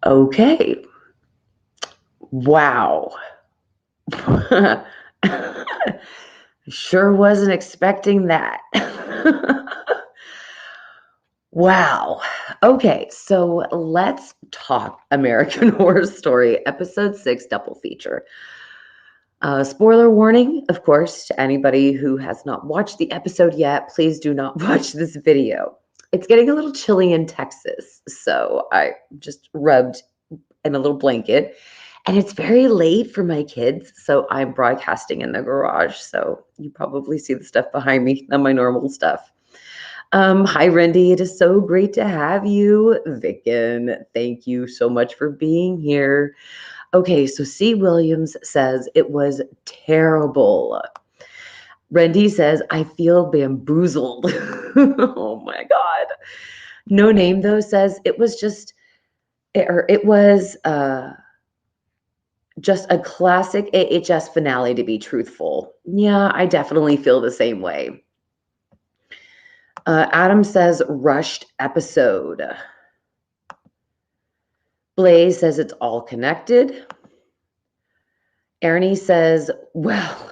Okay. Wow. Sure wasn't expecting that. Wow. Okay, so let's talk American Horror Story, episode 6 double feature. Spoiler warning, of course, to anybody who has not watched the episode yet, please do not watch this video. It's getting a little chilly in Texas, so I just rubbed in a little blanket. And it's very late for my kids, so I'm broadcasting in the garage. So you probably see the stuff behind me, not my normal stuff. Hi, Rendy. It is so great to have you. Vicken, thank you so much for being here. Okay, so C. Williams says it was terrible. Rendy says, I feel bamboozled. Oh my God. No Name, though, says it was just a classic AHS finale, to be truthful. Yeah, I definitely feel the same way. Adam says rushed episode. Blaze says it's all connected. Ernie says, well,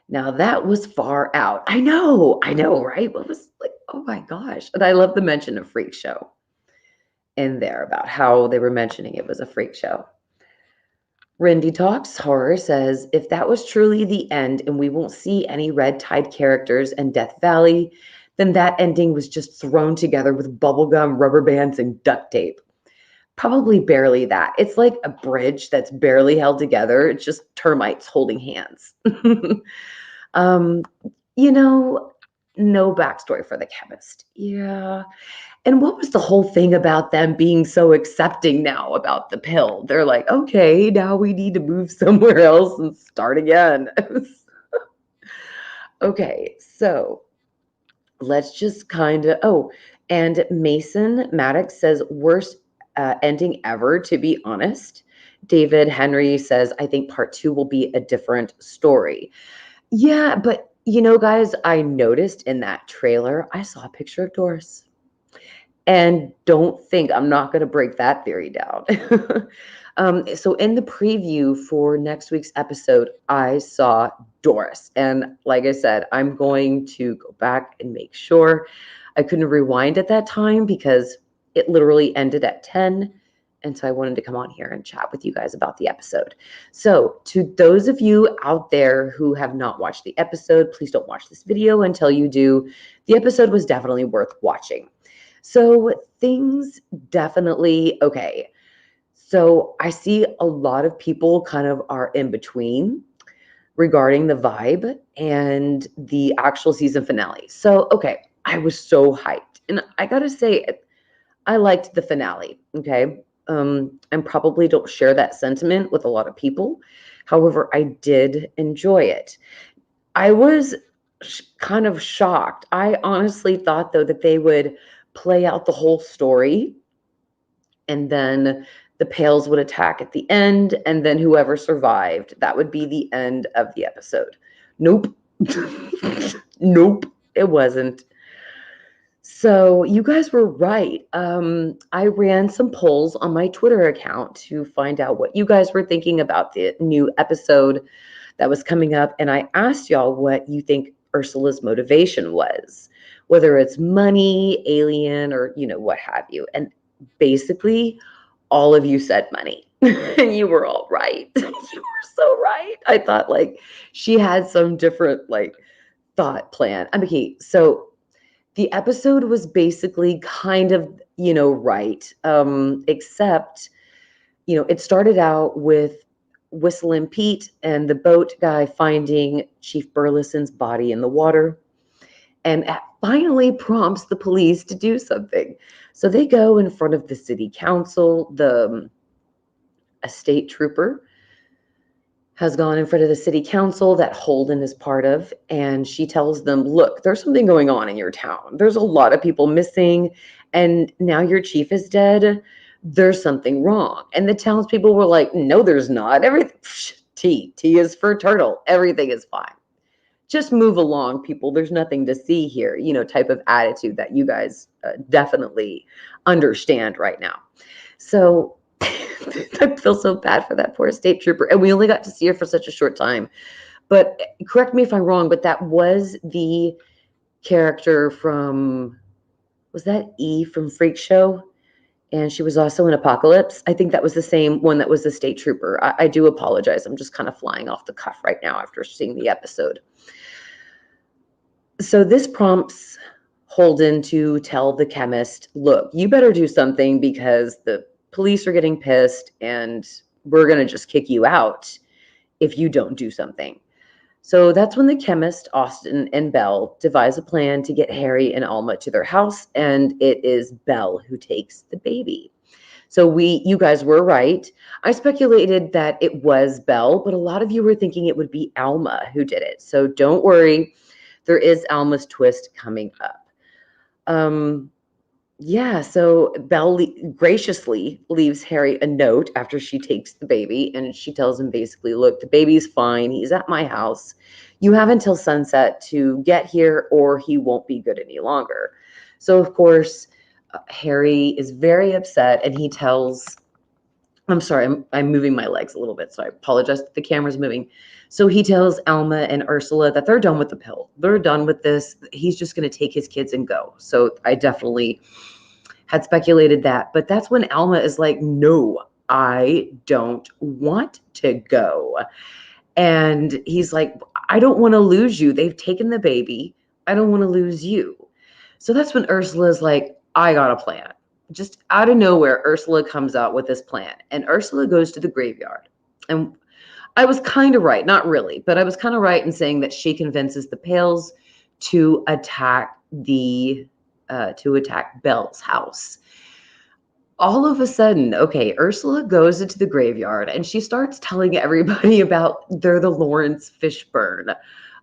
now that was far out. I know, right? What was like, oh my gosh. And I love the mention of freak show in there about how they were mentioning it was a freak show. Rindy Talks Horror says, if that was truly the end and we won't see any Red Tide characters in Death Valley, then that ending was just thrown together with bubblegum, rubber bands, and duct tape. Probably barely that. It's like a bridge that's barely held together. It's just termites holding hands. You know, no backstory for the chemist. Yeah. And what was the whole thing about them being so accepting now about the pill? They're like, okay, now we need to move somewhere else and start again. Okay, so let's just and Mason Maddox says, worst ending ever, to be honest. David Henry says, I think part 2 will be a different story. Yeah, but guys, I noticed in that trailer, I saw a picture of Doris. And don't think I'm not going to break that theory down. So in the preview for next week's episode, I saw Doris. And like I said, I'm going to go back and make sure. I couldn't rewind at that time because it literally ended at 10. And so I wanted to come on here and chat with you guys about the episode. So to those of you out there who have not watched the episode, please don't watch this video until you do. The episode was definitely worth watching. So things definitely, okay. So I see a lot of people kind of are in between regarding the vibe and the actual season finale. So, okay, I was so hyped. And I got to say, I liked the finale, okay? And probably don't share that sentiment with a lot of people. However, I did enjoy it. I was kind of shocked. I honestly thought, though, that they would play out the whole story and then the Pales would attack at the end, and then whoever survived, that would be the end of the episode. Nope. Nope, it wasn't. So you guys were right. I ran some polls on my Twitter account to find out what you guys were thinking about the new episode that was coming up, and I asked y'all what you think Ursula's motivation was, whether it's money, alien, or what have you. And basically, all of you said money, and you were all right. You were so right. I thought she had some different thought plan. Okay, so the episode was basically kind of right, except it started out with Whistlin' Pete and the boat guy finding Chief Burleson's body in the water. And it finally prompts the police to do something. So they go in front of the city council. The estate trooper has gone in front of the city council that Holden is part of. And she tells them, look, there's something going on in your town. There's a lot of people missing. And now your chief is dead. There's something wrong. And the townspeople were like, no, there's not. Everything, T is for turtle. Everything is fine. Just move along, people. There's nothing to see here, type of attitude that you guys definitely understand right now. So I feel so bad for that poor state trooper. And we only got to see her for such a short time. But correct me if I'm wrong, but that was the character from, was that E from Freak Show? And she was also in Apocalypse. I think that was the same one that was the state trooper. I do apologize. I'm just kind of flying off the cuff right now after seeing the episode. So this prompts Holden to tell the chemist, look, you better do something because the police are getting pissed and we're going to just kick you out if you don't do something. So that's when the chemist, Austin, and Belle devise a plan to get Harry and Alma to their house, and it is Belle who takes the baby. So you guys were right. I speculated that it was Belle, but a lot of you were thinking it would be Alma who did it. So don't worry, there is Alma's twist coming up. So Belle graciously leaves Harry a note after she takes the baby, and she tells him basically, look, the baby's fine. He's at my house. You have until sunset to get here or he won't be good any longer. So, of course, Harry is very upset and he tells, I'm sorry, I'm moving my legs a little bit, so I apologize if the camera's moving. So he tells Alma and Ursula that they're done with the pill. They're done with this. He's just going to take his kids and go. So I definitely had speculated that. But that's when Alma is like, no, I don't want to go. And he's like, I don't want to lose you. They've taken the baby. I don't want to lose you. So that's when Ursula is like, I got a plan. Just out of nowhere, Ursula comes out with this plan. And Ursula goes to the graveyard. And I was kind of right, not really, but I was kind of right in saying that she convinces the Pales to attack Belle's house. All of a sudden, okay, Ursula goes into the graveyard and she starts telling everybody about they're the Lawrence Fishburne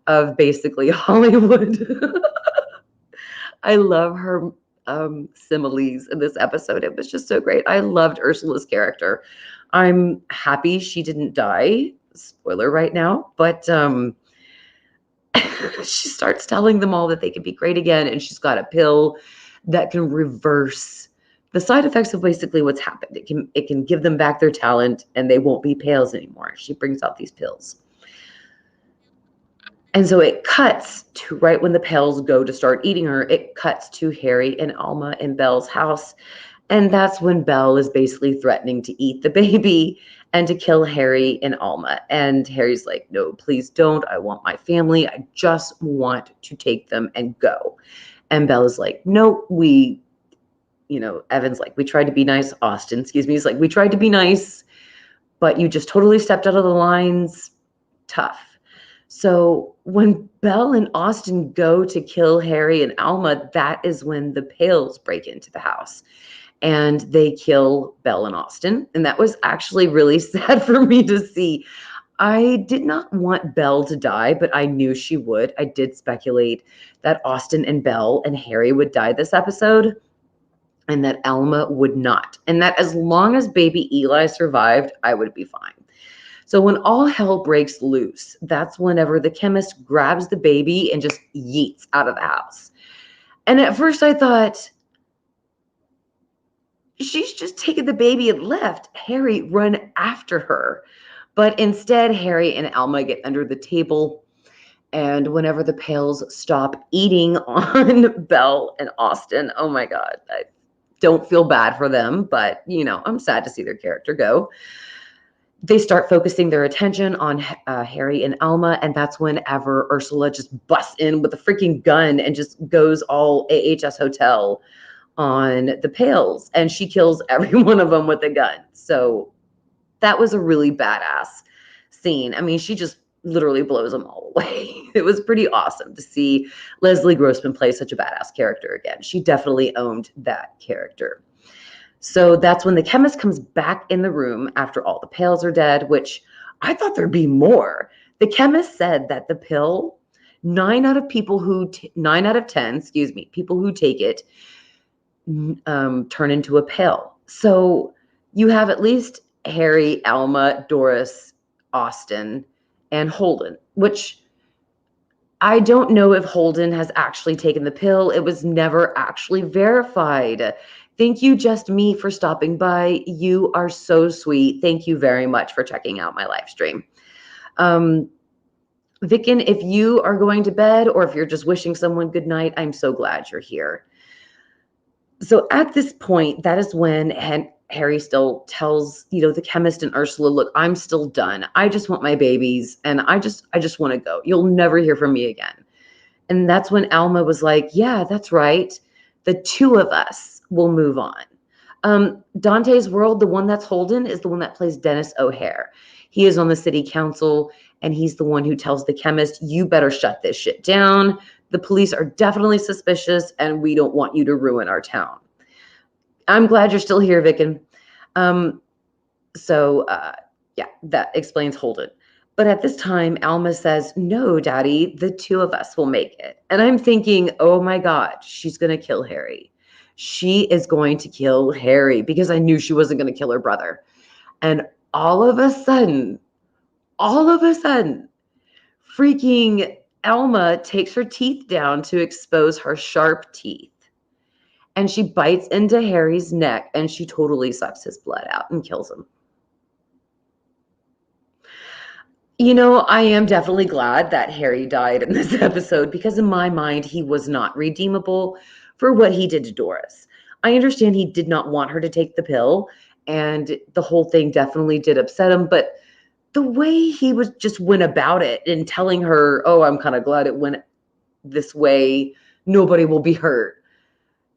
of basically Hollywood. I love her similes in this episode. It was just so great. I loved Ursula's character. I'm happy she didn't die. Spoiler right now, but she starts telling them all that they can be great again, and she's got a pill that can reverse the side effects of basically what's happened. It can give them back their talent, and they won't be Pales anymore. She brings out these pills. And so it cuts to right when the Pales go to start eating her, it cuts to Harry and Alma in Belle's house. And that's when Belle is basically threatening to eat the baby and to kill Harry and Alma. And Harry's like, no, please don't. I want my family. I just want to take them and go. And Belle is like, no, Evan's like, we tried to be nice. Austin, excuse me. He's like, we tried to be nice, but you just totally stepped out of the lines. Tough. So when Belle and Austin go to kill Harry and Alma, that is when the Pales break into the house and they kill Belle and Austin. And that was actually really sad for me to see. I did not want Belle to die, but I knew she would. I did speculate that Austin and Belle and Harry would die this episode and that Alma would not. And that as long as baby Eli survived, I would be fine. So when all hell breaks loose, that's whenever the chemist grabs the baby and just yeets out of the house. And at first I thought, she's just taken the baby and left. Harry, run after her. But instead, Harry and Alma get under the table. And whenever the Pales stop eating on Belle and Austin, oh my God, I don't feel bad for them. But, I'm sad to see their character go. They start focusing their attention on Harry and Alma, and that's whenever Ursula just busts in with a freaking gun and just goes all AHS hotel on the Pales, and she kills every one of them with a gun. So that was a really badass scene. I mean, she just literally blows them all away. It was pretty awesome to see Leslie Grossman play such a badass character again. She definitely owned that character. So that's when the chemist comes back in the room after all the Pales are dead, which I thought there'd be more. The chemist said that the pill, 9 out of 10, people who take it turn into a pill. So you have at least Harry, Alma, Doris, Austin, and Holden, which I don't know if Holden has actually taken the pill. It was never actually verified. Thank you, Just Me, for stopping by. You are so sweet. Thank you very much for checking out my live stream. Vicken, if you are going to bed or if you're just wishing someone good night, I'm so glad you're here. So at this point, that is when Harry still tells, the chemist and Ursula, look, I'm still done. I just want my babies and I just want to go. You'll never hear from me again. And that's when Alma was like, yeah, that's right. The two of us will move on. Dante's World, the one that's Holden, is the one that plays Dennis O'Hare. He is on the city council, and he's the one who tells the chemist, you better shut this shit down. The police are definitely suspicious, and we don't want you to ruin our town. I'm glad you're still here, Vicken. Yeah, that explains Holden. But at this time, Alma says, no, Daddy, the two of us will make it. And I'm thinking, oh my God, she's going to kill Harry. She is going to kill Harry because I knew she wasn't going to kill her brother. And all of a sudden, freaking Alma takes her teeth down to expose her sharp teeth. And she bites into Harry's neck and she totally sucks his blood out and kills him. I am definitely glad that Harry died in this episode because in my mind, he was not redeemable for what he did to Doris. I understand he did not want her to take the pill and the whole thing definitely did upset him, but the way he went about it and telling her, oh, I'm kind of glad it went this way. Nobody will be hurt.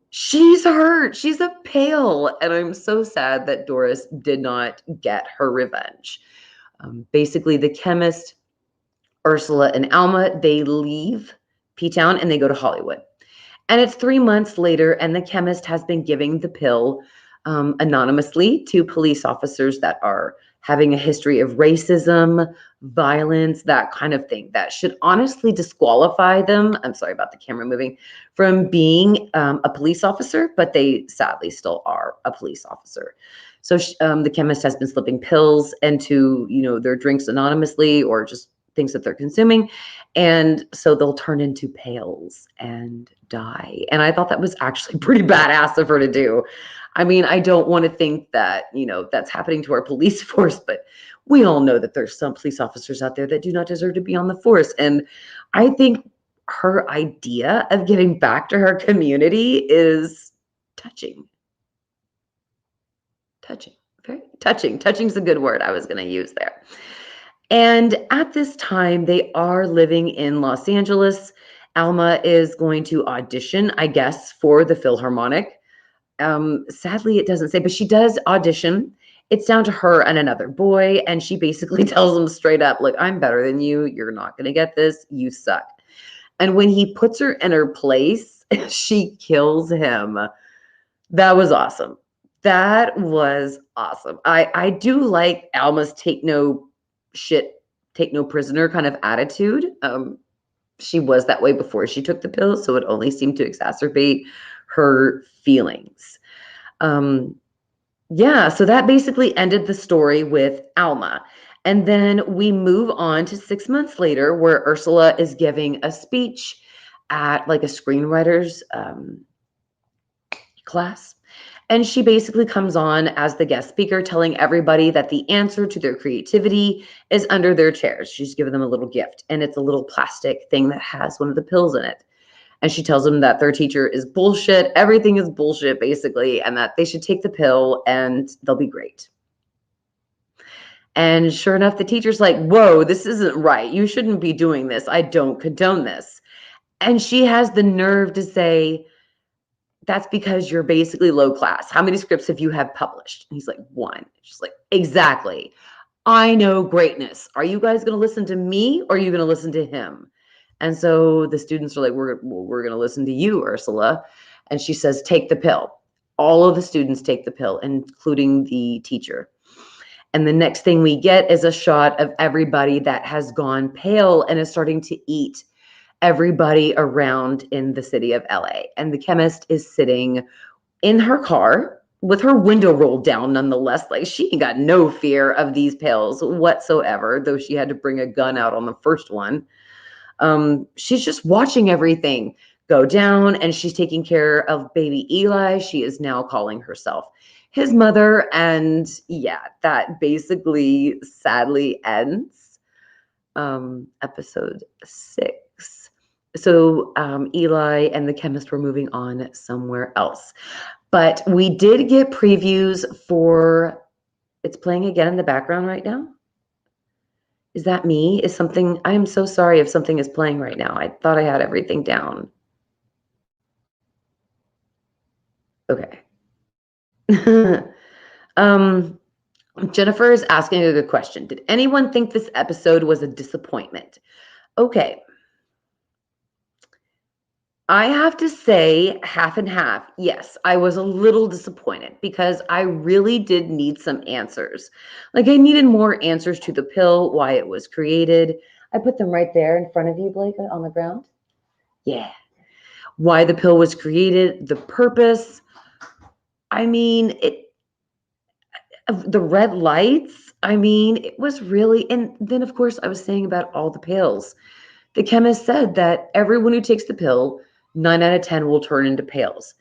She's hurt. She's a pail. And I'm so sad that Doris did not get her revenge. Basically, the chemist, Ursula and Alma, they leave P-Town and they go to Hollywood. And it's 3 months later, and the chemist has been giving the pill anonymously to police officers that are having a history of racism, violence, that kind of thing. That should honestly disqualify them, I'm sorry about the camera moving, from being a police officer, but they sadly still are a police officer. So the chemist has been slipping pills into, their drinks anonymously or just things that they're consuming. And so they'll turn into pails and die. And I thought that was actually pretty badass of her to do. I mean, I don't want to think that, that's happening to our police force, but we all know that there's some police officers out there that do not deserve to be on the force. And I think her idea of getting back to her community is touching. Very touching. Touching's a good word I was going to use there. And at this time, they are living in Los Angeles. Alma is going to audition, I guess, for the Philharmonic. Sadly, it doesn't say, but she does audition. It's down to her and another boy. And she basically tells him straight up, look, I'm better than you. You're not going to get this. You suck. And when he puts her in her place, she kills him. That was awesome. That was awesome. I do like Alma's take no prisoner kind of attitude. She was that way before she took the pill, so it only seemed to exacerbate her feelings. So that basically ended the story with Alma. And then we move on to 6 months later where Ursula is giving a speech at like a screenwriter's class. And she basically comes on as the guest speaker, telling everybody that the answer to their creativity is under their chairs. She's given them a little gift, and it's a little plastic thing that has one of the pills in it. And she tells them that their teacher is bullshit. Everything is bullshit, basically, and that they should take the pill and they'll be great. And sure enough, the teacher's like, whoa, this isn't right. You shouldn't be doing this. I don't condone this. And she has the nerve to say, that's because you're basically low class. How many scripts have you published? And he's like, 1. She's like, exactly. I know greatness. Are you guys going to listen to me or are you going to listen to him? And so the students are like, we're going to listen to you, Ursula. And she says, take the pill. All of the students take the pill, including the teacher. And the next thing we get is a shot of everybody that has gone pale and is starting to eat everybody around in the city of LA. And the chemist is sitting in her car with her window rolled down nonetheless. Like, she ain't got no fear of these pills whatsoever, though she had to bring a gun out on the first one. She's just watching everything. go down, and she's taking care of baby Eli. She is now calling herself his mother. And yeah, that basically sadly ends episode 6. So Eli and the chemist were moving on somewhere else. But we did get previews for, it's playing again in the background right now. Is that me? Is something, I am so sorry if something is playing right now. I thought I had everything down. Okay. Jennifer is asking a good question. Did anyone think this episode was a disappointment? Okay. I have to say half and half. Yes, I was a little disappointed because I really did need some answers. Like I needed more answers to the pill, why it was created. I put them right there in front of you, Blake, on the ground. Yeah. Why the pill was created, the purpose. I mean, the red lights. I mean, it was really, and then of course I was saying about all the pills. The chemist said that everyone who takes the pill, 9 out of 10 will turn into pails.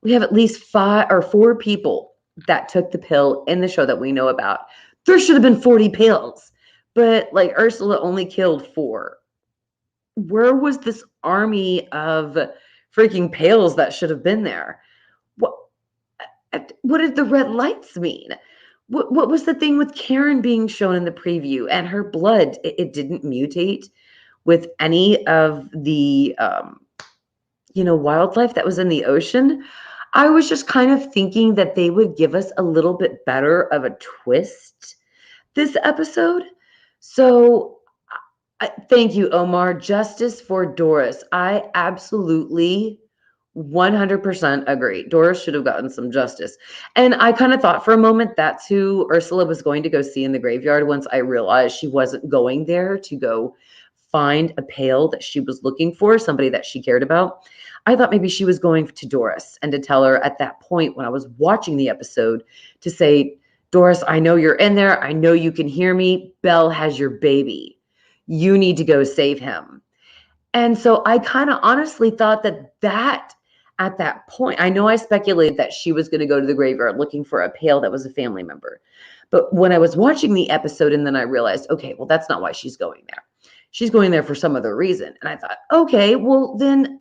We have at least 5 or 4 people that took the pill in the show that we know about. There should have been 40 pails, but like Ursula only killed 4. Where was this army of freaking pails that should have been there? What did the red lights mean? What was the thing with Karen being shown in the preview and her blood? It didn't mutate with any of the wildlife that was in the ocean. I was just kind of thinking that they would give us a little bit better of a twist this episode. So thank you, Omar. Justice for Doris. I absolutely 100% agree. Doris should have gotten some justice. And I kind of thought for a moment that's who Ursula was going to go see in the graveyard once I realized she wasn't going there to go find a pail that she was looking for, somebody that she cared about. I thought maybe she was going to Doris and to tell her at that point when I was watching the episode to say, Doris, I know you're in there. I know you can hear me. Belle has your baby. You need to go save him. And so I kind of honestly thought that at that point, I know I speculated that she was going to go to the graveyard looking for a pail that was a family member. But when I was watching the episode and then I realized, okay, well, that's not why she's going there. She's going there for some other reason. And I thought, okay, well, then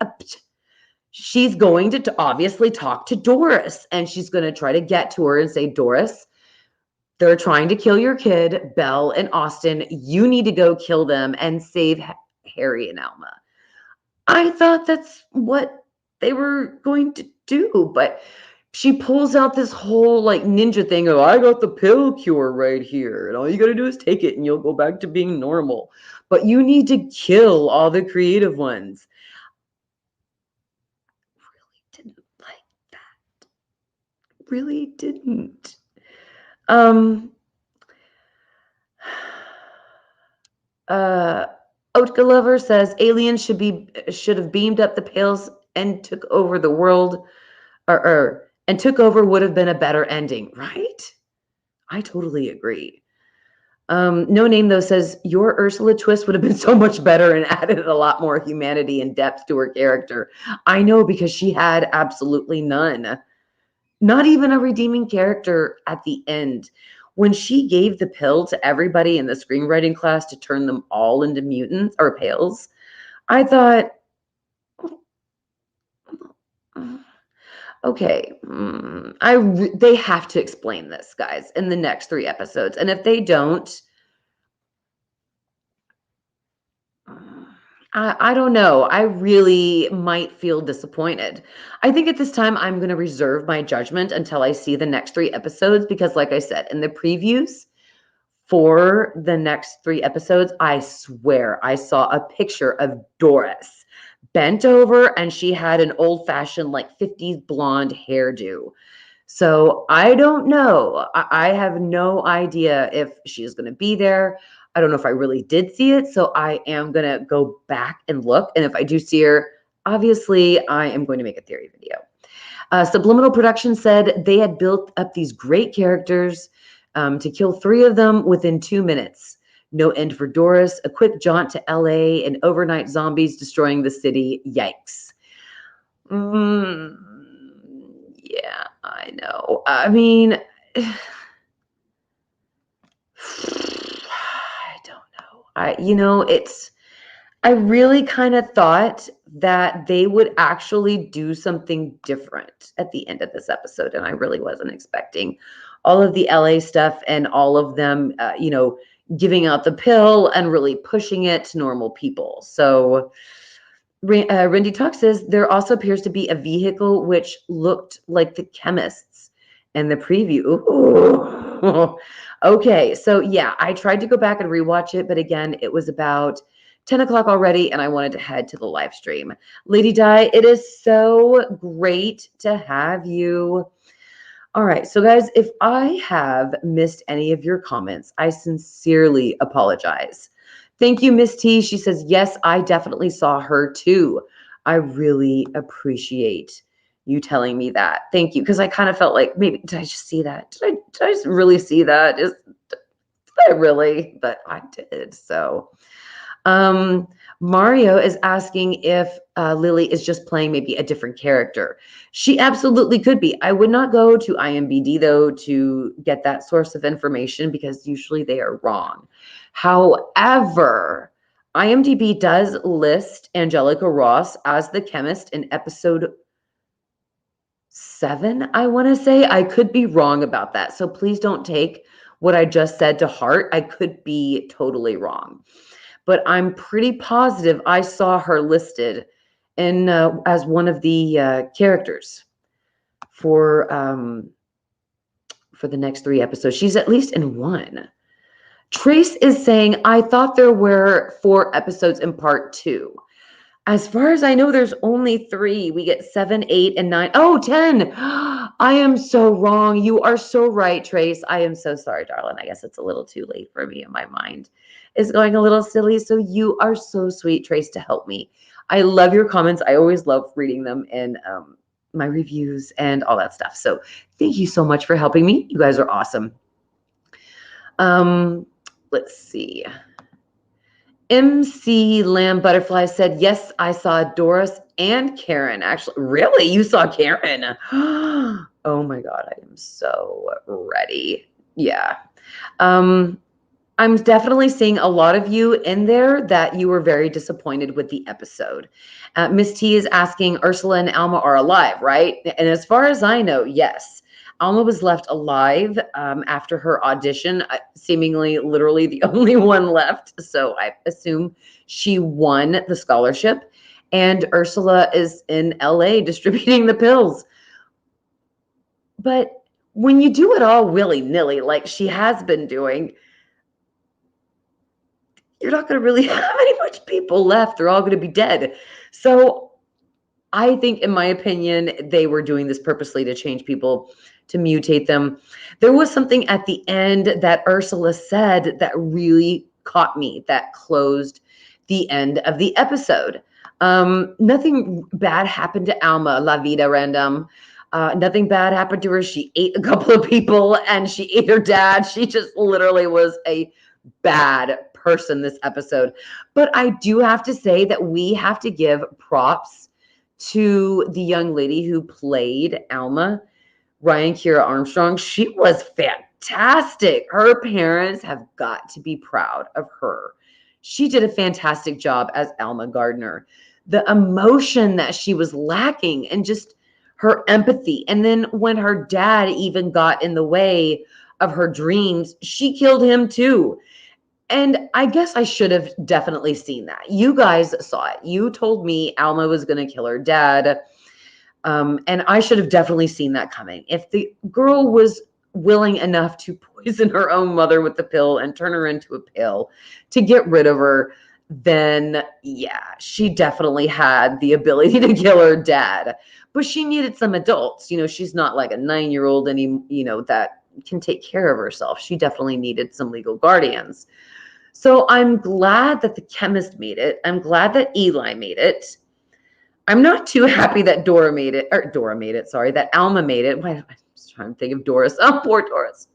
she's going to obviously talk to Doris and she's going to try to get to her and say, Doris, they're trying to kill your kid, Belle and Austin. You need to go kill them and save Harry and Alma. I thought that's what they were going to do, but she pulls out this whole like ninja thing of, I got the pill cure right here, and all you got to do is take it and you'll go back to being normal. But you need to kill all the creative ones. Really didn't like that. Really didn't. Oatka Lover says aliens should have beamed up the pails and took over the world, and took over would have been a better ending, right? I totally agree. No Name though says your Ursula twist would have been so much better and added a lot more humanity and depth to her character. I know, because she had absolutely none. Not even a redeeming character at the end. When she gave the pill to everybody in the screenwriting class to turn them all into mutants or pails, I thought, okay, they have to explain this, guys, in the next 3 episodes. And if they don't, I don't know. I really might feel disappointed. I think at this time I'm going to reserve my judgment until I see the next 3 episodes because, like I said, in the previews for the next 3 episodes, I swear I saw a picture of Doris bent over and she had an old-fashioned like 50s blonde hairdo. So I don't know. I have no idea if she's going to be there. I don't know if I really did see it. So I am going to go back and look. And if I do see her, obviously I am going to make a theory video. Subliminal Productions said they had built up these great characters to kill 3 of them within 2 minutes. No end for Doris, a quick jaunt to LA, and overnight zombies destroying the city. Yikes. Mm, yeah, I know. I mean, I don't know. I really kind of thought that they would actually do something different at the end of this episode, and I really wasn't expecting all of the LA stuff and all of them, giving out the pill and really pushing it to normal people. So Rindy Talk says there also appears to be a vehicle which looked like the chemists in the preview. Ooh. Okay, so yeah, I tried to go back and rewatch it, but again, it was about 10 o'clock already, and I wanted to head to the live stream. Lady Di, it is so great to have you. All right, so guys, if I have missed any of your comments, I sincerely apologize. Thank you, Miss T. She says, yes, I definitely saw her too. I really appreciate you telling me that. Thank you, because I kind of felt like maybe, did I just see that? Did I just really see that? Did I really? But I did, so. Mario is asking if Lily is just playing maybe a different character. She absolutely could be. I would not go to IMDb though to get that source of information because usually they are wrong. However, IMDb does list Angelica Ross as the chemist in episode 7, I want to say. I could be wrong about that. So please don't take what I just said to heart. I could be totally wrong. But I'm pretty positive I saw her listed in as one of the characters for the next 3 episodes. She's at least in one. Trace is saying, I thought there were 4 episodes in part 2. As far as I know, there's only 3. We get 7, 8, and 9. Oh, 10. I am so wrong. You are so right, Trace. I am so sorry, darling. I guess it's a little too late for me in my mind. It's going a little silly. So you are so sweet, Trace, to help me. I love your comments. I always love reading them in my reviews and all that stuff. So thank you so much for helping me. You guys are awesome. Let's see. MC Lamb Butterfly said, yes, I saw Doris and Karen. Actually, really? You saw Karen? Oh my God, I am so ready. Yeah. I'm definitely seeing a lot of you in there that you were very disappointed with the episode. Miss T is asking, Ursula and Alma are alive, right? And as far as I know, yes. Alma was left alive after her audition, seemingly literally the only one left. So I assume she won the scholarship. And Ursula is in LA distributing the pills. But when you do it all willy-nilly, like she has been doing, you're not going to really have any much people left. They're all going to be dead. So I think, in my opinion, they were doing this purposely to change people, to mutate them. There was something at the end that Ursula said that really caught me, that closed the end of the episode. Nothing bad happened to Alma, La Vida Random. Nothing bad happened to her. She ate a couple of people and she ate her dad. She just literally was a bad person this episode. But I do have to say that we have to give props to the young lady who played Alma, Ryan Kira Armstrong. She was fantastic. Her parents have got to be proud of her. She did a fantastic job as Alma Gardner. The emotion that she was lacking and just her empathy. And then when her dad even got in the way of her dreams, she killed him too. And I guess I should have definitely seen that. You guys saw it. You told me Alma was going to kill her dad. And I should have definitely seen that coming. If the girl was willing enough to poison her own mother with the pill and turn her into a pill to get rid of her, then yeah, she definitely had the ability to kill her dad. But she needed some adults. She's not like a 9-year-old that can take care of herself. She definitely needed some legal guardians. So I'm glad that the chemist made it. I'm glad that Eli made it. I'm not too happy that Dora made it, that Alma made it. I was trying to think of Doris. Oh, poor Doris.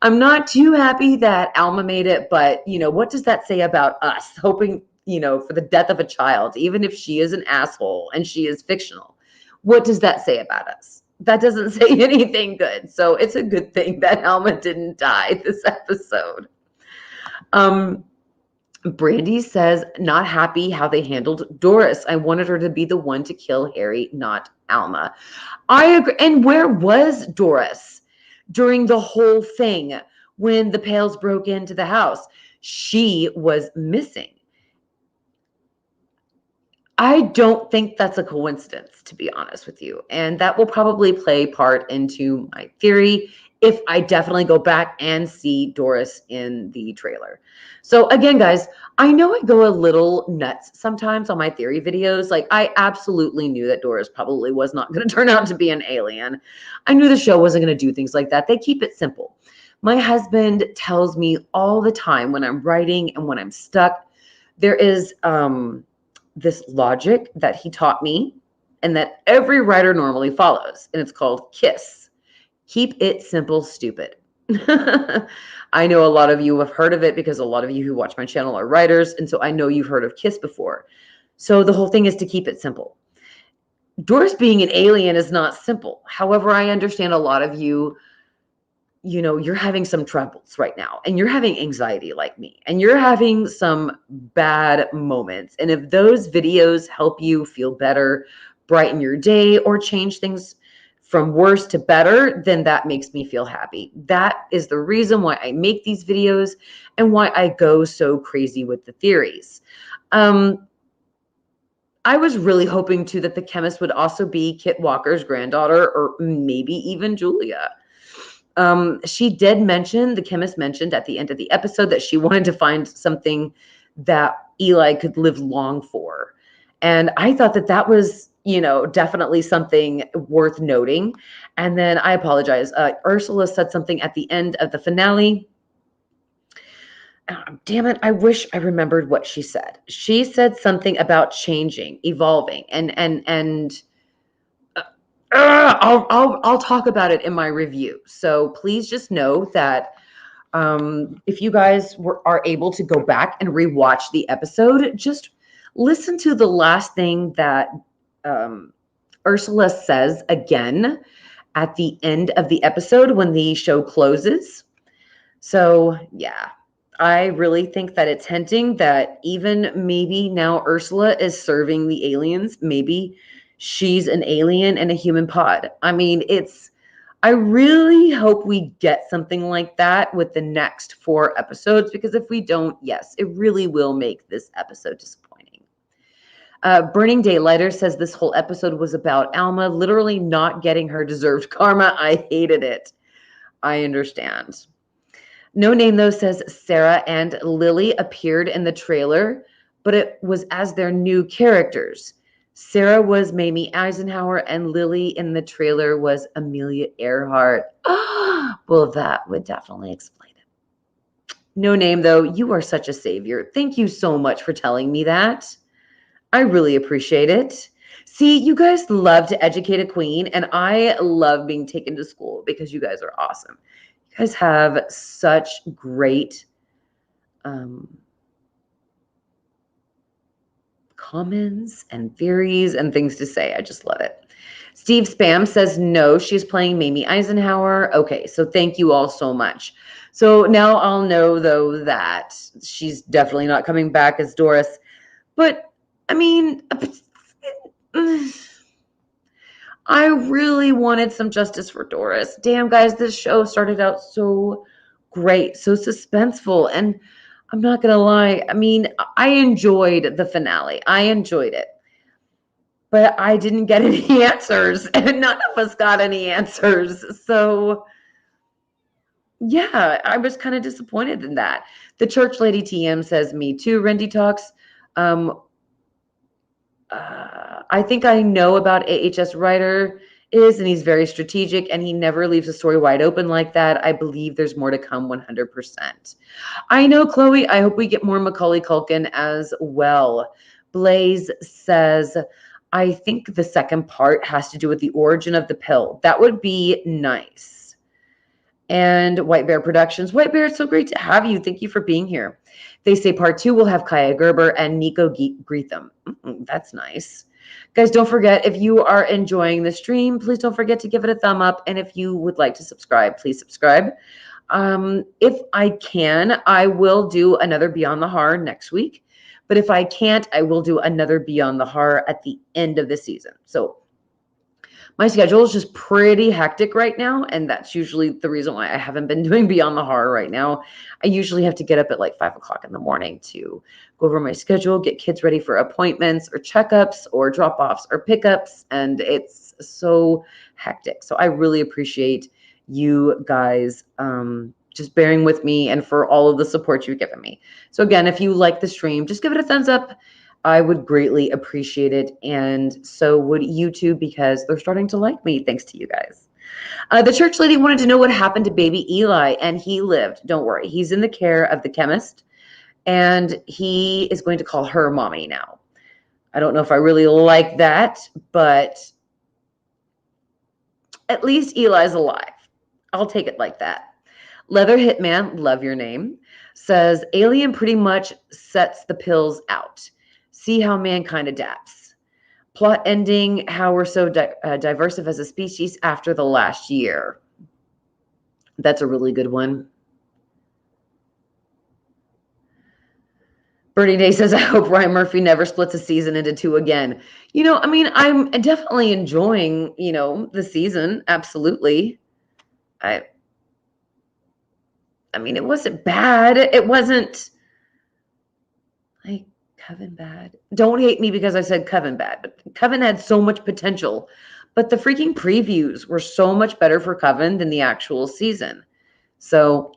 I'm not too happy that Alma made it, but what does that say about us? Hoping, for the death of a child, even if she is an asshole and she is fictional. What does that say about us? That doesn't say anything good. So it's a good thing that Alma didn't die this episode. Brandy says, not happy how they handled Doris. I wanted her to be the one to kill Harry, not Alma. I agree. And where was Doris during the whole thing when the Pales broke into the house? She was missing. I don't think that's a coincidence, to be honest with you. And that will probably play part into my theory if I definitely go back and see Doris in the trailer. So again, guys, I know I go a little nuts sometimes on my theory videos. Like, I absolutely knew that Doris probably was not going to turn out to be an alien. I knew the show wasn't going to do things like that. They keep it simple. My husband tells me all the time when I'm writing and when I'm stuck, there is this logic that he taught me and that every writer normally follows, and it's called KISS. Keep it simple, stupid. I know a lot of you have heard of it because a lot of you who watch my channel are writers, and so I know you've heard of KISS before. So the whole thing is to keep it simple. Doris being an alien is not simple. However, I understand a lot of you, you're having some troubles right now and you're having anxiety like me and you're having some bad moments. And if those videos help you feel better, brighten your day, or change things from worse to better, then that makes me feel happy. That is the reason why I make these videos and why I go so crazy with the theories. I was really hoping too that the chemist would also be Kit Walker's granddaughter, or maybe even Julia. She did mention, the chemist mentioned at the end of the episode that she wanted to find something that Eli could live long for. And I thought that that was, definitely something worth noting. And then I apologize. Ursula said something at the end of the finale. Damn it. I wish I remembered what she said. She said something about changing, evolving, and I'll talk about it in my review. So please just know that if you guys are able to go back and rewatch the episode, just listen to the last thing that Ursula says again at the end of the episode when the show closes. So yeah, I really think that it's hinting that even maybe now Ursula is serving the aliens. Maybe she's an alien in a human pod. I mean, I really hope we get something like that with the next 4 episodes, because if we don't, yes, it really will make this episode disappointing. Burning Daylighter says this whole episode was about Alma literally not getting her deserved karma. I hated it. I understand. No Name, though, says Sarah and Lily appeared in the trailer, but it was as their new characters. Sarah was Mamie Eisenhower, and Lily in the trailer was Amelia Earhart. Well, that would definitely explain it. No Name, though, you are such a savior. Thank you so much for telling me that. I really appreciate it. See, you guys love to educate a queen, and I love being taken to school because you guys are awesome. You guys have such great comments and theories and things to say. I just love it. Steve Spam says, no, she's playing Mamie Eisenhower. Okay, so thank you all so much. So now I'll know, though, that she's definitely not coming back as Doris. But, I mean, I really wanted some justice for Doris. Damn, guys, this show started out so great, so suspenseful, and I'm not going to lie. I mean, I enjoyed the finale. I enjoyed it. But I didn't get any answers, and none of us got any answers. So, yeah, I was kind of disappointed in that. The Church Lady TM says, me too, Rendy Talks. I think I know about AHS writer is, and he's very strategic, and he never leaves a story wide open like that. I believe there's more to come 100%. I know, Chloe. I hope we get more Macaulay Culkin as well. Blaze says, I think the second part has to do with the origin of the pill. That would be nice. And White Bear Productions. White Bear, it's so great to have you. Thank you for being here. They say part 2 will have Kaya Gerber and Nico Greetham. That's nice. Guys, don't forget, if you are enjoying the stream, please don't forget to give it a thumb up. And if you would like to subscribe, please subscribe. If I can, I will do another Beyond the Horror next week. But if I can't, I will do another Beyond the Horror at the end of the season. So my schedule is just pretty hectic right now, and that's usually the reason why I haven't been doing Beyond the Horror right now. I usually have to get up at like 5 o'clock in the morning to go over my schedule, get kids ready for appointments or checkups or drop-offs or pickups, and it's so hectic. So I really appreciate you guys just bearing with me and for all of the support you've given me. So again, if you like the stream, just give it a thumbs up. I would greatly appreciate it, and so would you too, because they're starting to like me thanks to you guys. The church lady wanted to know what happened to baby Eli, and he lived. Don't worry. He's in the care of the chemist, and he is going to call her mommy now. I don't know if I really like that, but at least Eli's alive. I'll take it like that. Leather Hitman, love your name, says Alien pretty much sets the pills out. See how mankind adapts. Plot ending, how we're so diverse as a species after the last year. That's a really good one. Bernie Day says, I hope Ryan Murphy never splits a season into two again. I mean, I'm definitely enjoying, the season. Absolutely. I mean, it wasn't bad. It wasn't like Coven bad. Don't hate me because I said Coven bad, but Coven had so much potential. But the freaking previews were so much better for Coven than the actual season. So,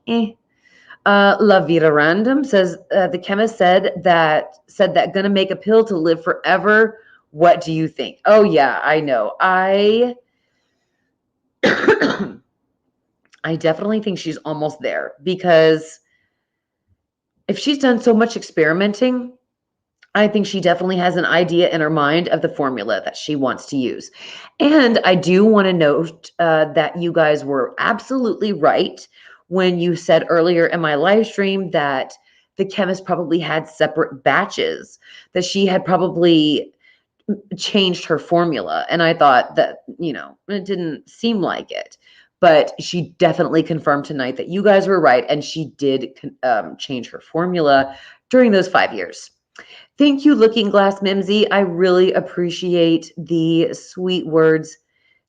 La Vida Random says the chemist said that gonna make a pill to live forever. What do you think? Oh yeah, I know. I definitely think she's almost there, because if she's done so much experimenting, I think she definitely has an idea in her mind of the formula that she wants to use. And I do want to note that you guys were absolutely right when you said earlier in my live stream that the chemist probably had separate batches, that she had probably changed her formula. And I thought that, it didn't seem like it. But she definitely confirmed tonight that you guys were right, and she did change her formula during those 5 years. Thank you, Looking Glass Mimsy. I really appreciate the sweet words.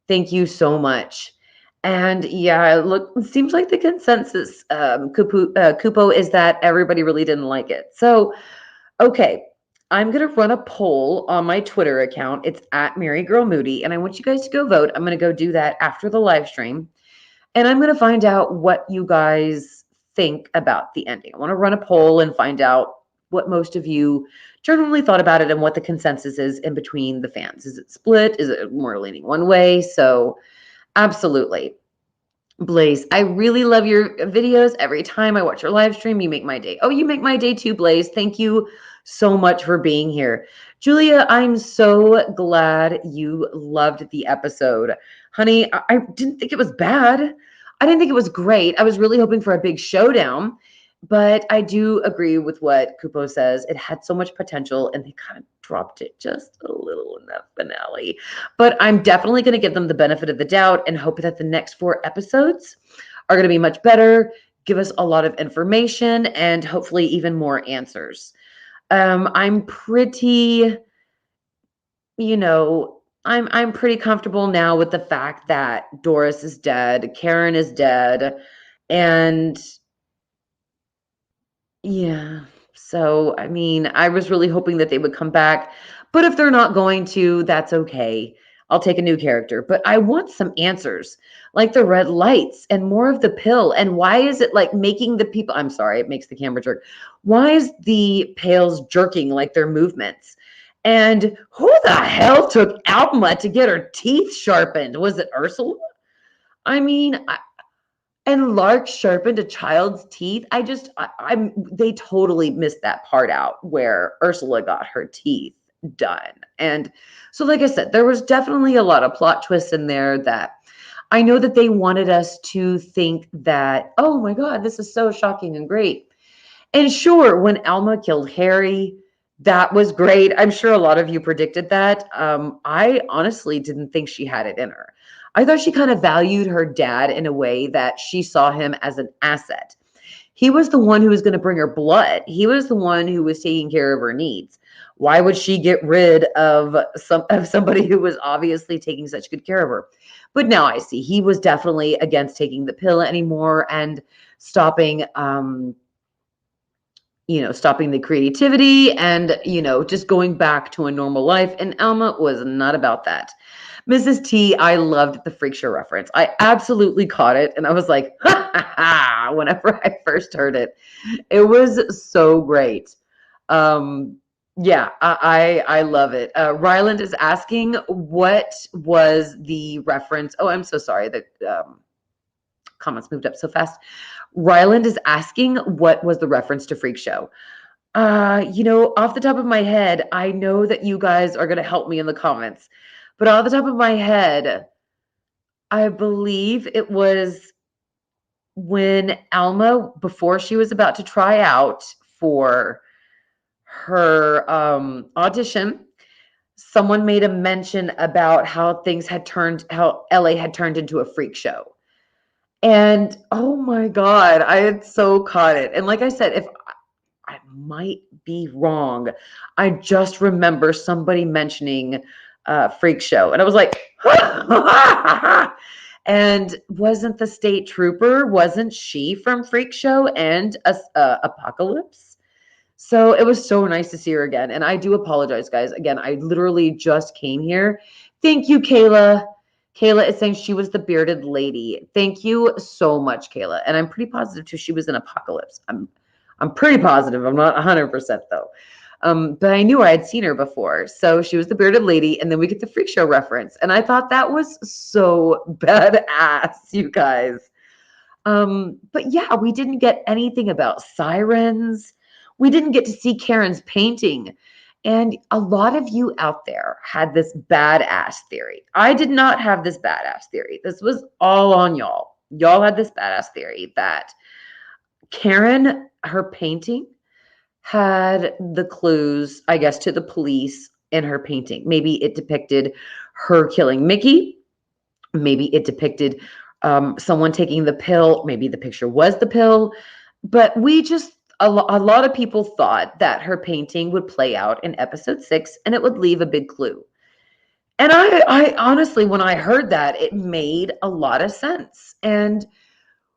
Thank you so much. And yeah, look, it seems like the consensus, Kupo, is that everybody really didn't like it. So, okay, I'm going to run a poll on my Twitter account. It's at MaryGirl Moody, and I want you guys to go vote. I'm going to go do that after the live stream, and I'm going to find out what you guys think about the ending. I want to run a poll and find out what most of you generally thought about it and what the consensus is in between the fans. Is it split? Is it more leaning one way? So absolutely. Blaze, I really love your videos. Every time I watch your live stream, you make my day. Oh, you make my day too, Blaze. Thank you so much for being here. Julia, I'm so glad you loved the episode. Honey, I didn't think it was bad. I didn't think it was great. I was really hoping for a big showdown. But I do agree with what Kupo says. It had so much potential, and they kind of dropped it just a little in that finale. But I'm definitely going to give them the benefit of the doubt and hope that the next 4 episodes are going to be much better, give us a lot of information, and hopefully even more answers. I'm pretty, I'm pretty comfortable now with the fact that Doris is dead, Karen is dead, and yeah. So, I mean, I was really hoping that they would come back, but if they're not going to, that's okay. I'll take a new character, but I want some answers, like the red lights and more of the pill. And why is it like making the people, I'm sorry, it makes the camera jerk. Why is the pails jerking like their movements? And who the hell took Alma to get her teeth sharpened? Was it Ursula? I mean, and Lark sharpened a child's teeth. They totally missed that part out where Ursula got her teeth done. And so, like I said, there was definitely a lot of plot twists in there that I know that they wanted us to think that, oh my God, this is so shocking and great. And sure, when Alma killed Harry, That was great. I'm sure a lot of you predicted that. I honestly didn't think she had it in her. I thought she kind of valued her dad in a way that she saw him as an asset. He was the one who was going to bring her blood. He was the one who was taking care of her needs. Why would she get rid of somebody who was obviously taking such good care of her? But now I see he was definitely against taking the pill anymore and stopping stopping the creativity and, just going back to a normal life. And Alma was not about that. Mrs. T, I loved the freak show reference. I absolutely caught it. And I was like, ha ha ha, whenever I first heard it. It was so great. Yeah, I love it. Ryland is asking, what was the reference? Oh, I'm so sorry. The comments moved up so fast. Ryland is asking, what was the reference to Freak Show? Off the top of my head, I know that you guys are going to help me in the comments, but off the top of my head, I believe it was when Alma, before she was about to try out for her audition, someone made a mention about how how LA had turned into a freak show. And oh my God, I had so caught it. And like I said, if I might be wrong, I just remember somebody mentioning freak show. And I was like, and wasn't the state trooper, wasn't she from Freak Show and Apocalypse? So it was so nice to see her again. And I do apologize, guys. Again, I literally just came here. Thank you, Kayla. Kayla is saying she was the bearded lady. Thank you so much, Kayla. And I'm pretty positive too she was in Apocalypse. I'm pretty positive. I'm not 100% though. But I knew I had seen her before. So she was the bearded lady, and then we get the freak show reference. And I thought that was so badass, you guys. But yeah, we didn't get anything about sirens. We didn't get to see Karen's painting. And a lot of you out there had this badass theory. I did not have this badass theory. This was all on y'all. Y'all had this badass theory that Karen, her painting, had the clues, I guess, to the police in her painting. Maybe it depicted her killing Mickey. Maybe it depicted someone taking the pill. Maybe the picture was the pill. But a lot of people thought that her painting would play out in episode 6 and it would leave a big clue. And I honestly, when I heard that, it made a lot of sense. And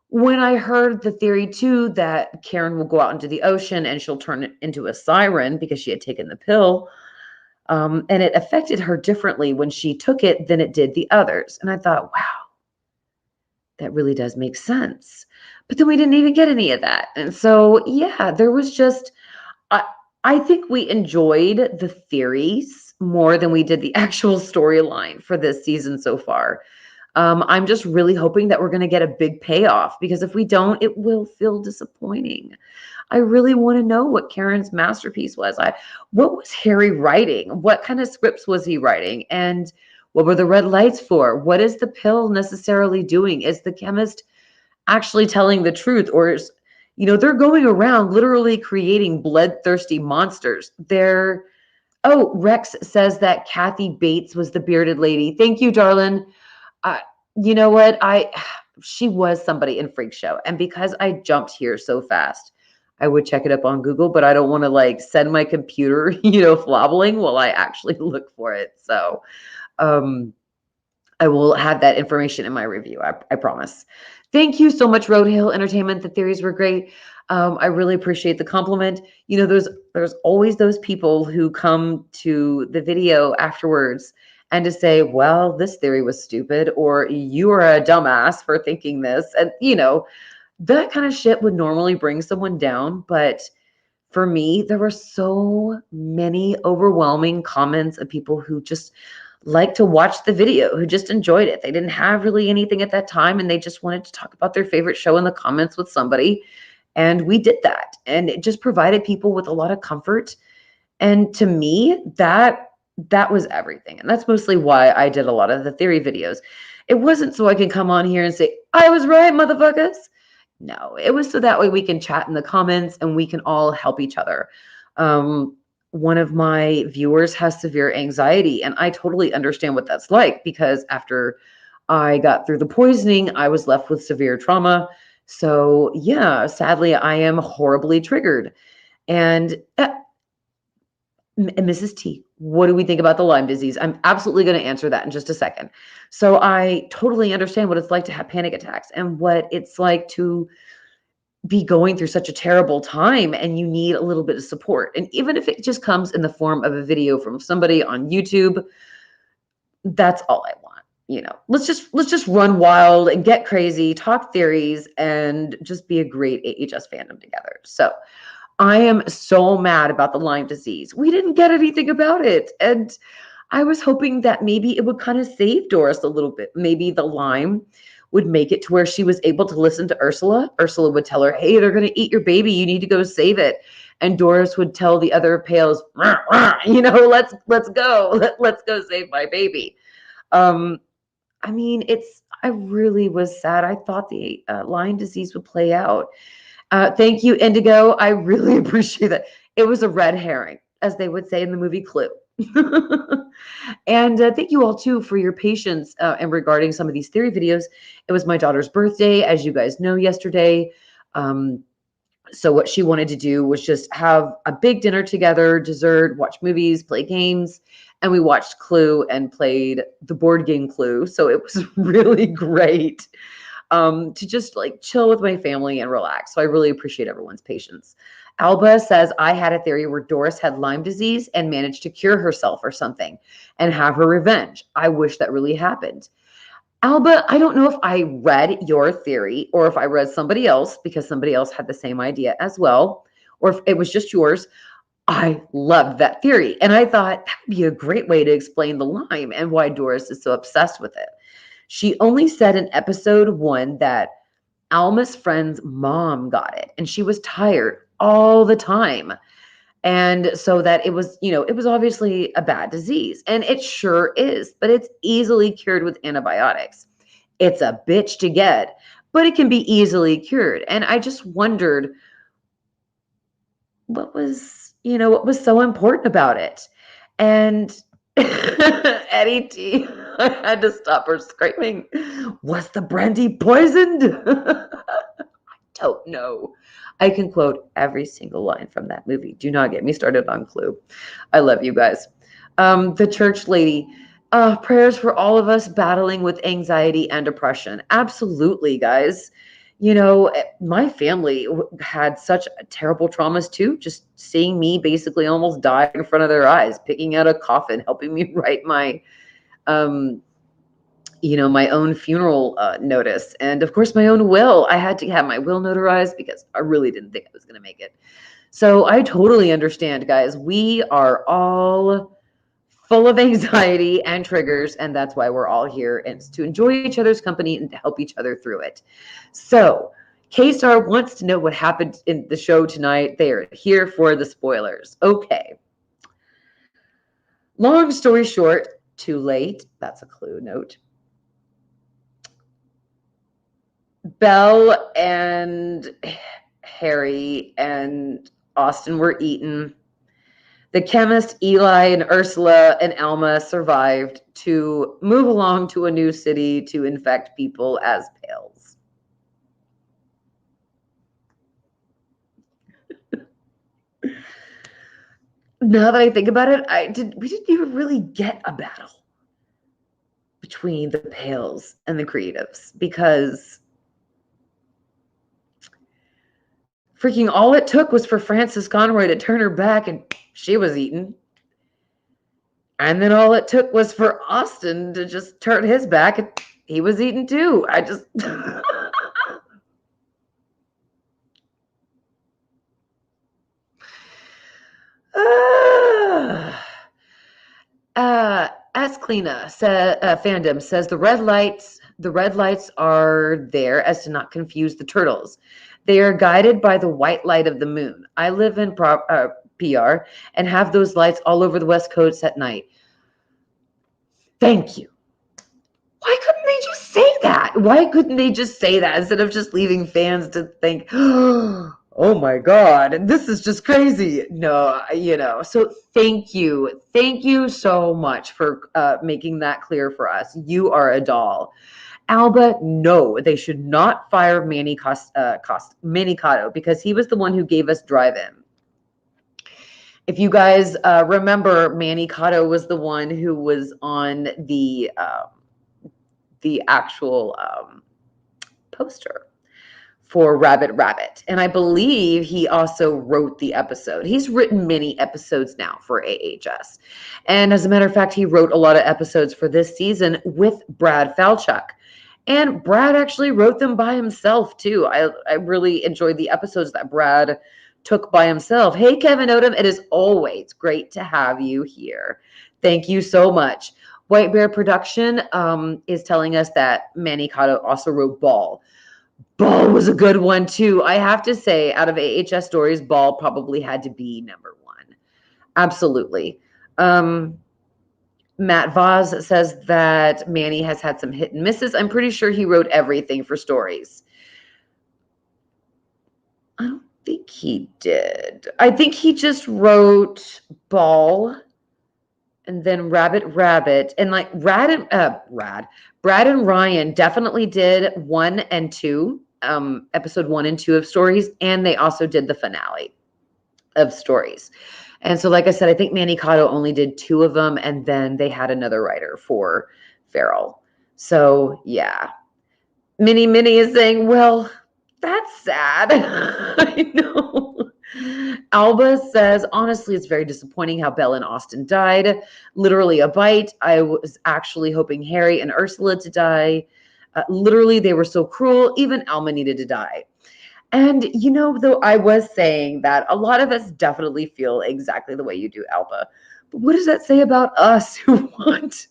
when I heard the theory too that Karen will go out into the ocean and she'll turn it into a siren because she had taken the pill, and it affected her differently when she took it than it did the others. And I thought, wow, that really does make sense. But then we didn't even get any of that. And so, yeah, there was just, I think we enjoyed the theories more than we did the actual storyline for this season so far. I'm just really hoping that we're going to get a big payoff, because if we don't, it will feel disappointing. I really want to know what Karen's masterpiece was. What was Harry writing? What kind of scripts was he writing? And what were the red lights for? What is the pill necessarily doing? Is the chemist actually telling the truth? Or they're going around literally creating bloodthirsty monsters. Rex says that Kathy Bates was the bearded lady. Thank you, darling. You know what? She was somebody in Freak Show. And because I jumped here so fast, I would check it up on Google, but I don't want to send my computer, flobbling while I actually look for it. So I will have that information in my review. I promise. Thank you so much, Roadhill Entertainment. The theories were great. I really appreciate the compliment. There's always those people who come to the video afterwards and to say, well, this theory was stupid, or you are a dumbass for thinking this. And, that kind of shit would normally bring someone down. But for me, there were so many overwhelming comments of people who just like to watch the video, who just enjoyed it. They didn't have really anything at that time, and they just wanted to talk about their favorite show in the comments with somebody. And we did that. And it just provided people with a lot of comfort. And to me, that was everything. And that's mostly why I did a lot of the theory videos. It wasn't so I can come on here and say, I was right, motherfuckers. No, it was so that way we can chat in the comments and we can all help each other. one of my viewers has severe anxiety, and I totally understand what that's like because after I got through the poisoning, I was left with severe trauma. So, yeah, sadly, I am horribly triggered. And Mrs. T, what do we think about the Lyme disease? I'm absolutely going to answer that in just a second. So, I totally understand what it's like to have panic attacks and what it's like to be going through such a terrible time, and you need a little bit of support. And even if it just comes in the form of a video from somebody on YouTube, that's all I want. Let's just run wild and get crazy, talk theories, and just be a great AHS fandom together. So I am so mad about the Lyme disease. We didn't get anything about it. And I was hoping that maybe it would kind of save Doris a little bit. Maybe the Lyme would make it to where she was able to listen to Ursula. Ursula would tell her, hey, they're going to eat your baby. You need to go save it. And Doris would tell the other pails, rah, rah, let's go. Let's go save my baby. I mean, I really was sad. I thought the Lyme disease would play out. Thank you, Indigo. I really appreciate that. It was a red herring, as they would say in the movie Clue. And thank you all, too, for your patience and regarding some of these theory videos. It was my daughter's birthday, as you guys know, yesterday. So what she wanted to do was just have a big dinner together, dessert, watch movies, play games. And we watched Clue and played the board game Clue. So it was really great to just like chill with my family and relax. So I really appreciate everyone's patience. Alba says, I had a theory where Doris had Lyme disease and managed to cure herself or something and have her revenge. I wish that really happened. Alba, I don't know if I read your theory or if I read somebody else because somebody else had the same idea as well, or if it was just yours. I loved that theory. And I thought that would be a great way to explain the Lyme and why Doris is so obsessed with it. She only said in episode 1 that Alma's friend's mom got it and she was tired all the time. And so that it was obviously a bad disease, and it sure is, but it's easily cured with antibiotics. It's a bitch to get, but it can be easily cured. And I just wondered what was so important about it. And Eddie T, I had to stop her screaming. Was the brandy poisoned? I don't know. I can quote every single line from that movie. Do not get me started on Clue. I love you guys. The church lady, prayers for all of us battling with anxiety and depression. Absolutely, guys. My family had such terrible traumas too. Just seeing me basically almost die in front of their eyes, picking out a coffin, helping me write my my own funeral notice, and of course my own will. I had to have my will notarized because I really didn't think I was going to make it. So I totally understand, guys. We are all full of anxiety and triggers, and that's why we're all here, and it's to enjoy each other's company and to help each other through it. So K-Star wants to know what happened in the show tonight. They are here for the spoilers. Okay. Long story short, too late. That's a Clue note. Belle and Harry and Austin were eaten. The chemist, Eli, and Ursula and Alma survived to move along to a new city to infect people as pales. Now that I think about it, we didn't even really get a battle between the pales and the creatives because freaking all it took was for Frances Conroy to turn her back and she was eaten. And then all it took was for Austin to just turn his back and he was eaten too. I just Asclena fandom says the red lights are there as to not confuse the turtles. They are guided by the white light of the moon. I live in PR and have those lights all over the West Coast at night. Thank you. Why couldn't they just say that? Why couldn't they just say that instead of just leaving fans to think, oh oh my God, this is just crazy. No, so thank you. Thank you so much for making that clear for us. You are a doll. Alba, no, they should not fire Manny Cotto because he was the one who gave us Drive-In. If you guys remember, Manny Cotto was the one who was on the actual poster for Rabbit Rabbit. And I believe he also wrote the episode. He's written many episodes now for AHS. And as a matter of fact, he wrote a lot of episodes for this season with Brad Falchuk. And Brad actually wrote them by himself too. I really enjoyed the episodes that Brad took by himself. Hey, Kevin Odom, it is always great to have you here. Thank you so much. White Bear Production is telling us that Manny Cotto also wrote Ball. Ball was a good one too. I have to say, out of AHS stories, Ball probably had to be number one. Absolutely. Matt Voz says that Manny has had some hit and misses. I'm pretty sure he wrote everything for stories. I don't think he did. I think he just wrote Ball and then Rabbit Rabbit. And like Brad and Ryan definitely did 1 and 2, episode 1 and 2 of stories. And they also did the finale of stories. And so, like I said, I think Manny Cotto only did 2 of them, and then they had another writer for Feral. So, yeah. Minnie is saying, well, that's sad. I know. Alba says, honestly, it's very disappointing how Belle and Austin died. Literally a bite. I was actually hoping Harry and Ursula to die. Literally, they were so cruel. Even Alma needed to die. And, though I was saying that a lot of us definitely feel exactly the way you do, Alba. But what does that say about us who want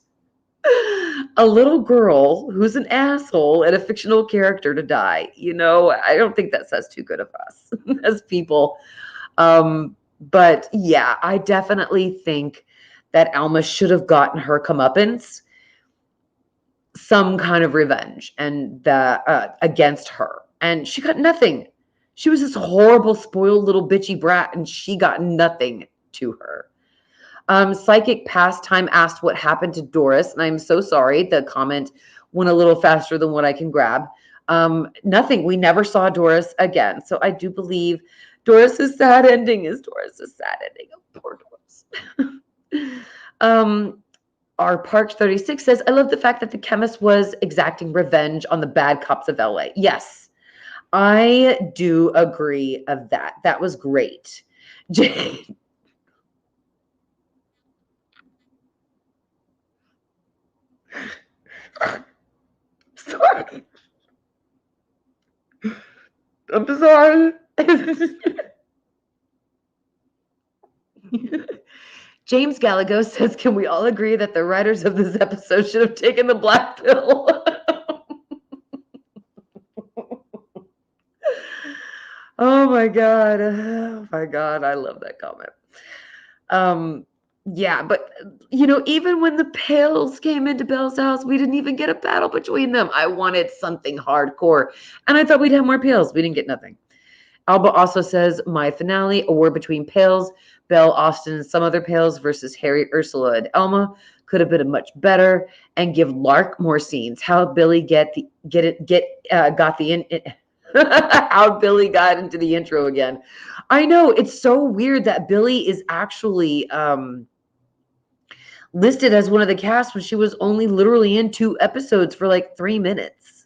a little girl who's an asshole and a fictional character to die? I don't think that says too good of us as people. But yeah, I definitely think that Alma should have gotten her comeuppance, some kind of revenge and against her. And she got nothing. She was this horrible, spoiled little bitchy brat, and she got nothing to her. Psychic Pastime asked what happened to Doris, and I'm so sorry. The comment went a little faster than what I can grab. Nothing. We never saw Doris again. So I do believe Doris's sad ending is Doris's sad ending. Oh, poor Doris. Our Park 36 says, I love the fact that the chemist was exacting revenge on the bad cops of LA. Yes, I do agree of that. That was great. Jane. Sorry. I'm sorry. James Gallagher says, can we all agree that the writers of this episode should have taken the black pill? Oh my God. Oh my God. I love that comment. Yeah, but even when the pills came into Belle's house, we didn't even get a battle between them. I wanted something hardcore, and I thought we'd have more pills. We didn't get nothing. Alba also says, my finale, a war between Pales, Belle, Austin, and some other Pales versus Harry, Ursula, and Alma could have been much better and give Lark more scenes. How Billy got how Billy got into the intro again. I know, it's so weird that Billy is actually listed as one of the cast when she was only literally in 2 episodes for like 3 minutes.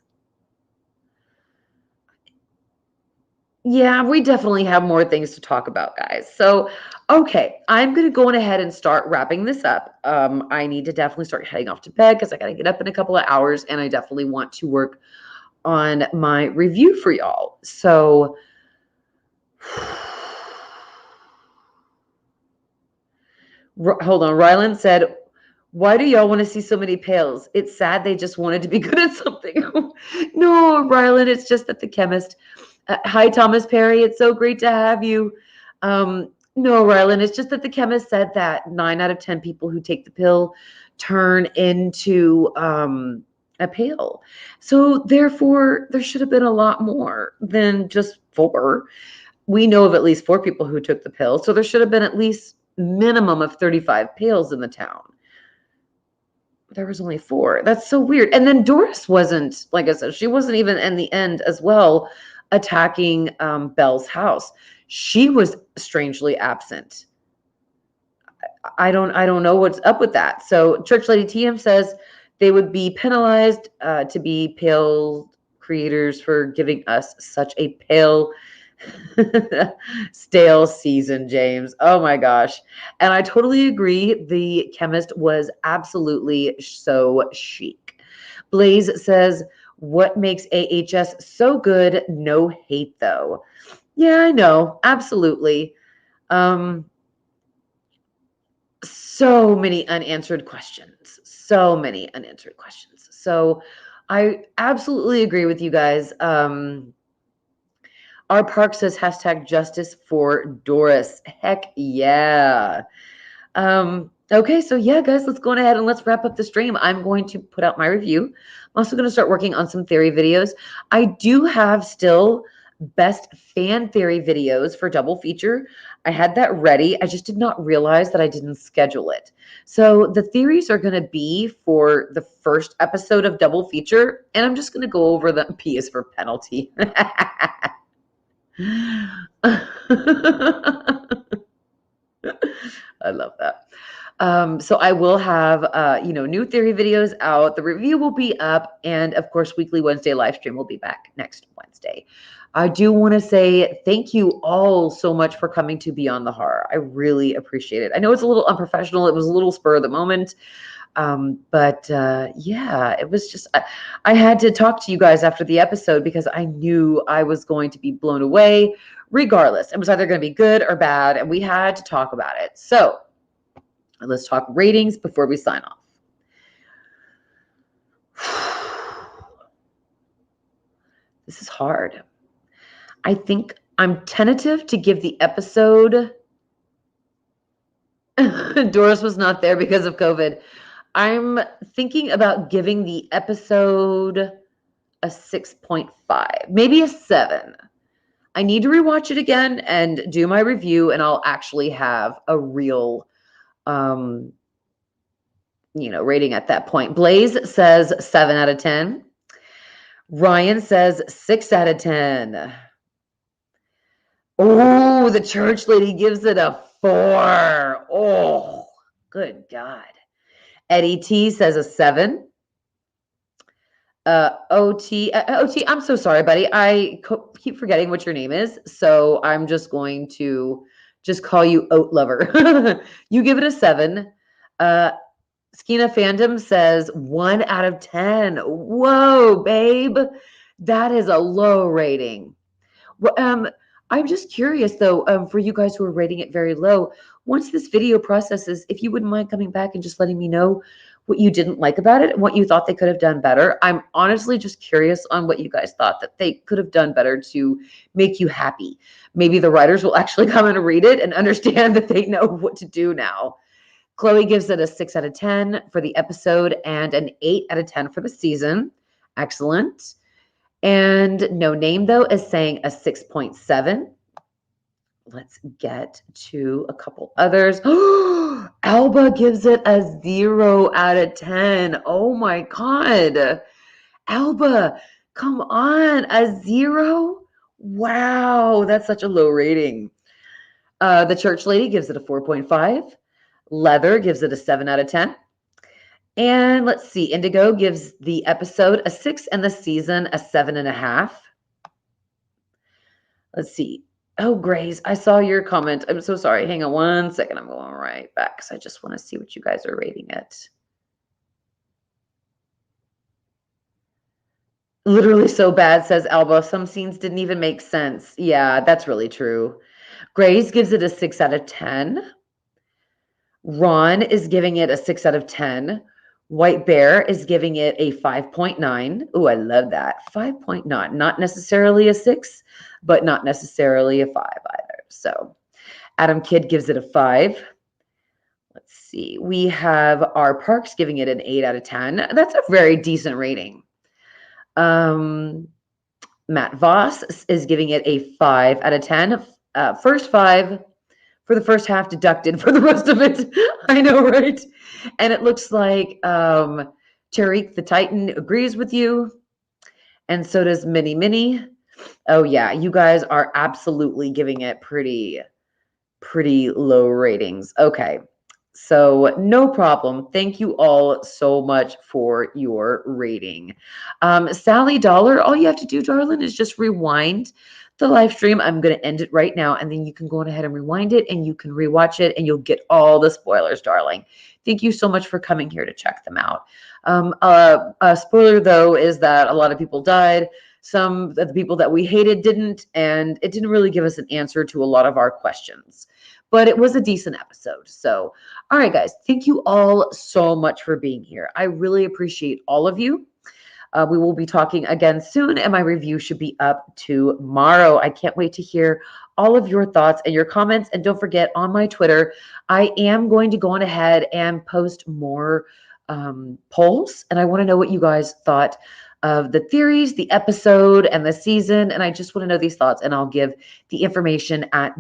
Yeah, we definitely have more things to talk about, guys. So, okay, I'm going to go on ahead and start wrapping this up. I need to definitely start heading off to bed because I got to get up in a couple of hours, and I definitely want to work on my review for y'all. So, hold on. Ryland said, why do y'all want to see so many Pales? It's sad they just wanted to be good at something. No, Ryland, it's just that the chemist. Hi, Thomas Perry. It's so great to have you. No, Ryland, it's just that the chemist said that 9 out of 10 people who take the pill turn into a Pale. So therefore, there should have been a lot more than just 4. we know of at least 4 people who took the pill. So there should have been at least minimum of 35 pills in the town. There was only 4. That's so weird. And then Doris wasn't, like I said, she wasn't even in the end as well attacking Belle's house. She was strangely absent. I don't know what's up with that. So Church Lady TM says they would be penalized to be pill creators for giving us such a pale stale season, James. Oh my gosh. And I totally agree. The chemist was absolutely so chic. Blaze says, what makes AHS so good? No hate though. Yeah, I know. Absolutely. So many unanswered questions. So many unanswered questions. So I absolutely agree with you guys. Our park says hashtag justice for Doris. Heck yeah. Okay, so yeah, guys, let's go on ahead and let's wrap up the stream. I'm going to put out my review. I'm also going to start working on some theory videos. I do have still best fan theory videos for double feature. I had that ready. I just did not realize that I didn't schedule it. So the theories are going to be for the first episode of double feature, and I'm just going to go over them. P is for penalty. I love that. So I will have, new theory videos out. The review will be up. And of course, weekly Wednesday live stream will be back next Wednesday. I do want to say thank you all so much for coming to Beyond the Horror. I really appreciate it. I know it's a little unprofessional. It was a little spur of the moment. Yeah, it was just, I had to talk to you guys after the episode because I knew I was going to be blown away regardless. It was either going to be good or bad, and we had to talk about it. So let's talk ratings before we sign off. This is hard. I think I'm tentative to give the episode. Doris was not there because of COVID. I'm thinking about giving the episode a 6.5, maybe a 7. I need to rewatch it again and do my review, and I'll actually have a real, rating at that point. Blaze says 7 out of 10. Ryan says 6 out of 10. Oh, the church lady gives it a 4. Oh, good God. Eddie T says a 7. OT, I'm so sorry, buddy. I keep forgetting what your name is, so I'm just going to just call you Oat Lover. You give it a 7. Skina Fandom says 1 out of 10. Whoa, babe. That is a low rating. Well, I'm just curious though, for you guys who are rating it very low, once this video processes, if you wouldn't mind coming back and just letting me know what you didn't like about it and what you thought they could have done better. I'm honestly just curious on what you guys thought that they could have done better to make you happy. Maybe the writers will actually come and read it and understand that they know what to do now. Chloe gives it a 6 out of 10 for the episode and an 8 out of 10 for the season. Excellent. And No Name, though, is saying a 6.7. Let's get to a couple others. Alba gives it a 0 out of 10. Oh my God. Alba, come on, a 0? Wow, that's such a low rating. The church lady gives it a 4.5. Leather gives it a 7 out of 10. And let's see, Indigo gives the episode a 6 and the season a 7.5. Let's see. Oh, Grace, I saw your comment. I'm so sorry. Hang on one second. I'm going right back because I just want to see what you guys are rating it. Literally so bad, says Alba. Some scenes didn't even make sense. Yeah, that's really true. Grace gives it a 6 out of 10. Ron is giving it a 6 out of 10. White Bear is giving it a 5.9. Oh, I love that. 5.9. Not necessarily a 6, but not necessarily a 5 either. So Adam Kidd gives it a 5. Let's see. We have our Parks giving it an 8 out of 10. That's a very decent rating. Matt Voss is giving it a 5 out of 10. First 5 for the first half, deducted for the rest of it. I know, right? And it looks like Tariq the Titan agrees with you. And so does Minnie. Oh yeah, you guys are absolutely giving it pretty low ratings. Okay. So no problem. Thank you all so much for your rating. Sally Dollar, all you have to do, darling, is just rewind the live stream. I'm going to end it right now, and then you can go on ahead and rewind it, and you can rewatch it, and you'll get all the spoilers, darling. Thank you so much for coming here to check them out. A spoiler, though, is that a lot of people died. Some of the people that we hated didn't, and it didn't really give us an answer to a lot of our questions. But it was a decent episode. So, all right, guys, thank you all so much for being here. I really appreciate all of you. We will be talking again soon, and my review should be up tomorrow. I can't wait to hear all of your thoughts and your comments. And don't forget, on my Twitter, I am going to go on ahead and post more polls, and I want to know what you guys thought of the theories, the episode, and the season. And I just want to know these thoughts, and I'll give the information at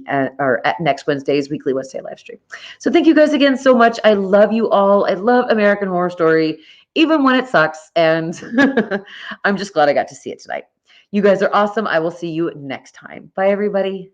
at next Wednesday's Weekly Wednesday live stream. So thank you guys again so much. I love you all. I love American Horror Story, even when it sucks. And I'm just glad I got to see it tonight. You guys are awesome. I will see you next time. Bye, everybody.